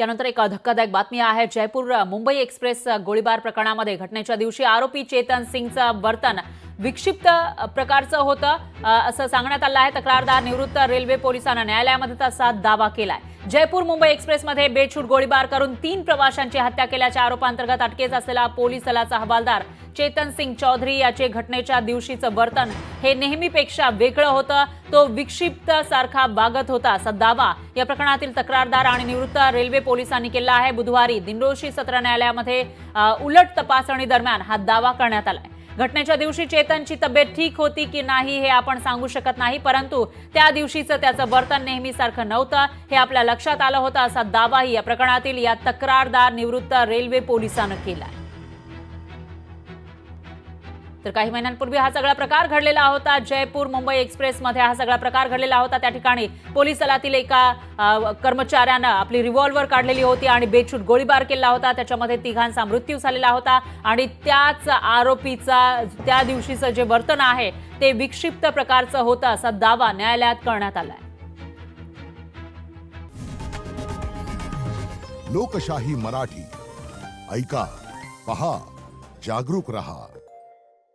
यानंतर एक धक्कादायक बातमी आहे। जयपूर मुंबई एक्सप्रेस गोळीबार प्रकरणामध्ये घटनेच्या दिवशी आरोपी चेतन सिंगचं वर्तन विक्षिप्त प्रकारचं होतं असं सांगण्यात आलं आहे। तक्रारदार निवृत्त रेल्वे पोलिसांना न्यायालयामध्ये तसा दावा केलाय। जयपूर मुंबई एक्सप्रेसमध्ये बेछूट गोळीबार करून 3 प्रवाशांची हत्या केल्याच्या आरोपांतर्गत अटकेत असलेला पोलीस दलाचा हवालदार चेतन सिंग चौधरी याचे घटनेच्या दिवशीचं वर्तन हे नेहमीपेक्षा वेगळं होतं। तो विक्षिप्त सारखा वागत होता असा दावा या प्रकरणातील तक्रारदार आणि निवृत्त रेल्वे पोलिसांनी केला आहे। बुधवारी दिंडोशी सत्र न्यायालयामध्ये उलट तपासणी दरम्यान हा दावा करण्यात आलाय। घटनेच्या दिवशी चेतनची तब्येत ठीक होती की नाही हे आपण सांगू शकत नाही, परंतु त्या दिवशीचं त्याचं वर्तन नेहमीसारखं नव्हतं हे आपल्या लक्षात आलं होतं असा दावाही या प्रकरणातील या तक्रारदार निवृत्त रेल्वे पोलिसांनी केलाय। तर काही महिन्यांपूर्वी हा सगळा प्रकार घडलेला होता। जयपूर मुंबई एक्सप्रेसमध्ये हा सगळा प्रकार घडलेला होता। त्या ठिकाणी पोलीस दलातील एका कर्मचाऱ्यानं आपली रिव्हॉल्वर काढलेली होती आणि बेछूट गोळीबार केला होता। त्याच्यामध्ये 3घांचा मृत्यू झालेला होता आणि त्याच आरोपीचा त्या दिवशीचं जे वर्तन आहे ते विक्षिप्त प्रकारचं होतं असा दावा न्यायालयात करण्यात आलाय। लोकशाही मराठी ऐका, पहा, जागरूक रहा।